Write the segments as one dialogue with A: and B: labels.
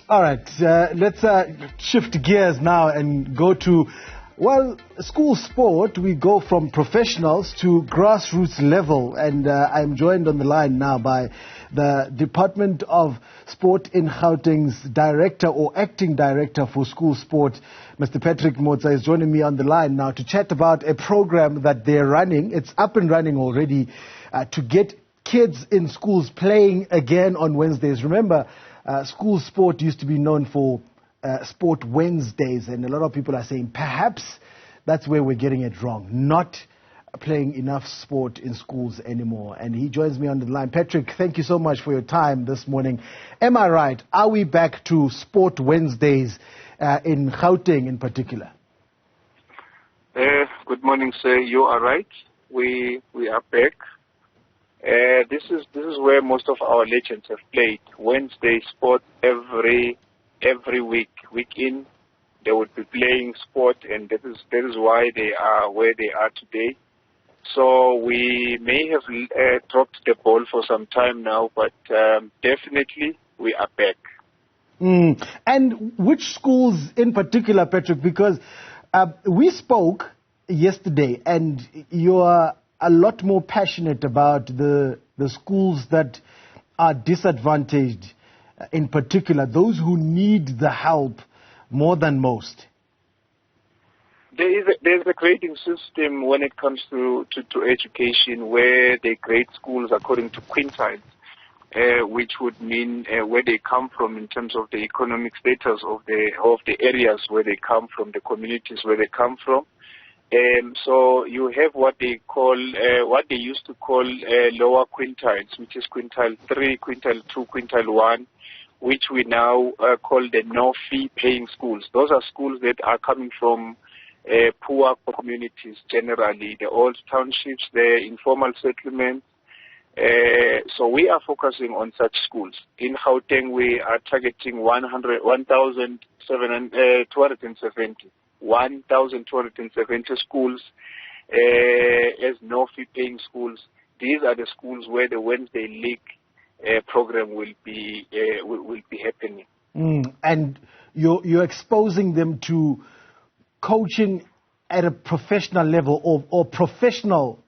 A: All right, let's shift gears now and go to, well, school sport. We go from professionals to grassroots level, and I'm joined on the line now by the Department of Sport in Gauteng's director or acting director for school sport, Mr. Patrick Motsa, is joining me on the line now to chat about a program that they're running. It's up and running already to get kids in schools playing again on Wednesdays. Remember, school sport used to be known for Sport Wednesdays, and a lot of people are saying perhaps that's where we're getting it wrong, not playing enough sport in schools anymore. And he joins me on the line. Patrick, thank you so much for your time this morning. Am I right? Are we back to Sport Wednesdays in Gauteng in particular?
B: Good morning, sir. You are right. We are back. This is where most of our legends have played. Wednesday sport every week in. They would be playing sport, and that is why they are where they are today. So we may have dropped the ball for some time now, but definitely we are back.
A: And which schools in particular, Patrick? Because we spoke yesterday, and you are a lot more passionate about the schools that are disadvantaged, in particular, those who need the help more than most.
B: There's a grading system when it comes to education, where they grade schools according to quintiles, which would mean where they come from in terms of the economic status of the areas where they come from, the communities where they come from. So you have what they used to call lower quintiles, which is quintile 3, quintile 2, quintile 1, which we now call the no-fee paying schools. Those are schools that are coming from poor communities generally, the old townships, the informal settlements. So we are focusing on such schools. In Gauteng, we are targeting 1,270 schools as no-fee paying schools. These are the schools where the Wednesday League program will be happening.
A: And you're exposing them to coaching at a professional level, or professional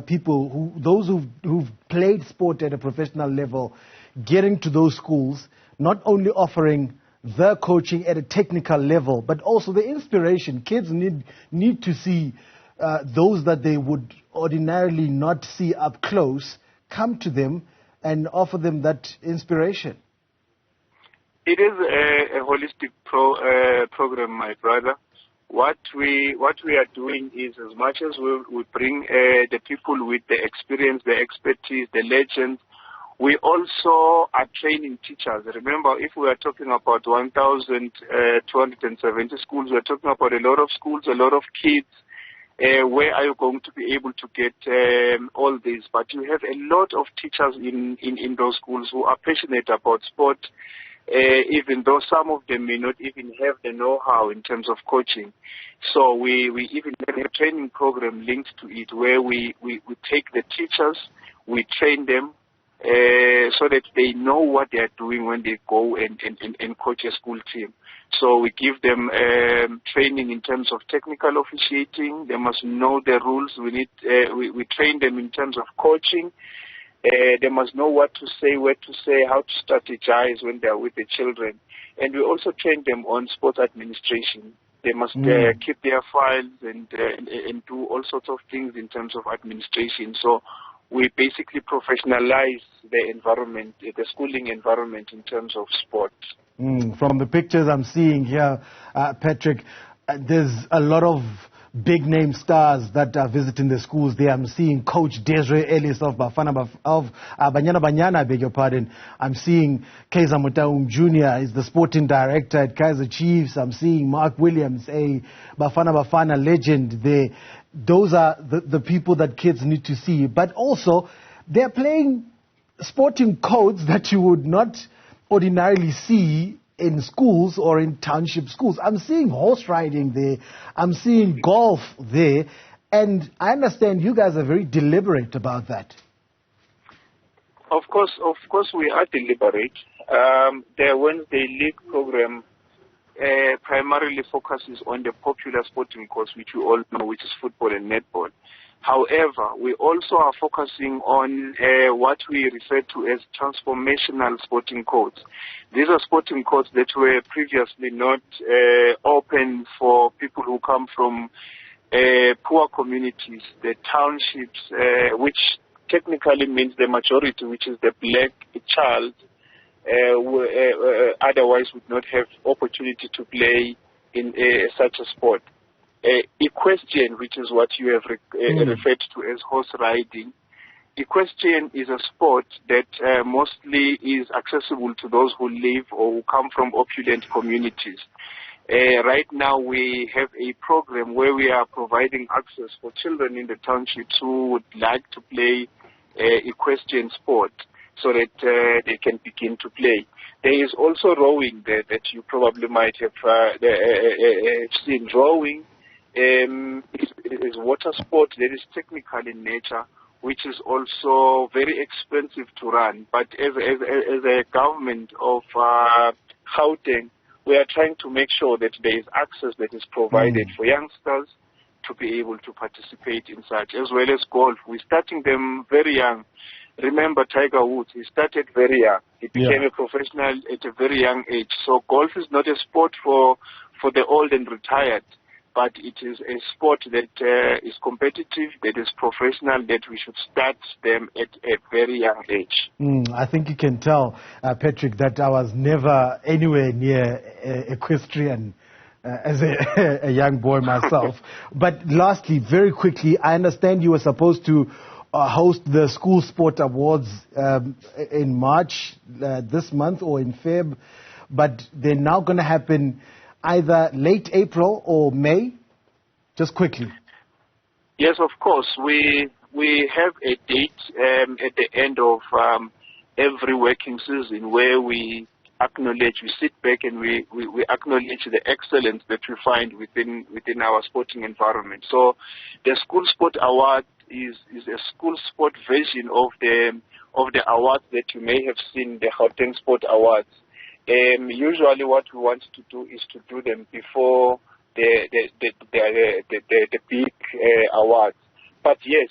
A: people, those who've played sport at a professional level, getting to those schools, not only offering the coaching at a technical level, but also the inspiration. Kids need to see those that they would ordinarily not see up close come to them and offer them that inspiration.
B: It is a holistic program, my brother. What we are doing is, as much as we bring the people with the experience, the expertise, the legends, we also are training teachers. Remember, if we are talking about 1,270 schools, we are talking about a lot of schools, a lot of kids. Where are you going to be able to get all this? But you have a lot of teachers in those schools who are passionate about sport, even though some of them may not even have the know-how in terms of coaching. So we even have a training program linked to it, where we take the teachers, we train them, so that they know what they are doing when they go and coach a school team. So we give them training in terms of technical officiating. They must know the rules. We train them in terms of coaching. They must know what to say, where to say, how to strategize when they are with the children. And we also train them on sports administration. They must keep their files and do all sorts of things in terms of administration. So we basically professionalize the environment, the schooling environment in terms of sport.
A: From the pictures I'm seeing here, Patrick, there's a lot of big-name stars that are visiting the schools there. I'm seeing Coach Desiree Ellis of Banyana Banyana, I beg your pardon. I'm seeing Kaiser Mutaum Jr. is the sporting director at Kaiser Chiefs. I'm seeing Mark Williams, a Bafana legend there. Those are the people that kids need to see. But also, they're playing sporting codes that you would not ordinarily see in schools or in township schools. I'm seeing horse riding there. I'm seeing golf there. And I understand you guys are very deliberate about that.
B: Of course we are deliberate. The Wednesday League program primarily focuses on the popular sporting course, which we all know, which is football and netball. However, we also are focusing on what we refer to as transformational sporting courts. These are sporting courts that were previously not open for people who come from poor communities, the townships, which technically means the majority, which is the black child, otherwise would not have opportunity to play in such a sport. Equestrian, which is what you have referred to as horse riding. Equestrian is a sport that mostly is accessible to those who live or who come from opulent communities. Right now we have a program where we are providing access for children in the townships who would like to play equestrian sport so that they can begin to play. There is also rowing there that you probably might have seen. Rowing is water sport that is technical in nature, which is also very expensive to run. But as a government of Gauteng, we are trying to make sure that there is access that is provided for youngsters to be able to participate in such, as well as golf. We're starting them very young. Remember Tiger Woods, he started very young. He became a professional at a very young age. So golf is not a sport for the old and retired, but it is a sport that is competitive, that is professional, that we should start them at a very young age.
A: I think you can tell, Patrick, that I was never anywhere near equestrian as a young boy myself. But lastly, very quickly, I understand you were supposed to host the School Sport Awards in March this month or in Feb, but they're now going to happen either late April or May? Just quickly.
B: Yes, of course. We have a date at the end of every working season where we sit back and we acknowledge the excellence that we find within our sporting environment. So the School Sport Award is a school sport version of the awards that you may have seen, the Gauteng Sport Awards. Usually what we want to do is to do them before the big awards. But yes,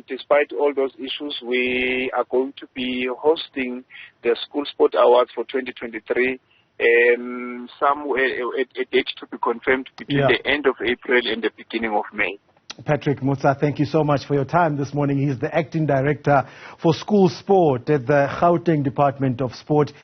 B: despite all those issues, we are going to be hosting the School Sport Awards for 2023. Somewhere a date to be confirmed between the end of April and the beginning of May.
A: Patrick Motsa, thank you so much for your time this morning. He's the Acting Director for School Sport at the Gauteng Department of Sport.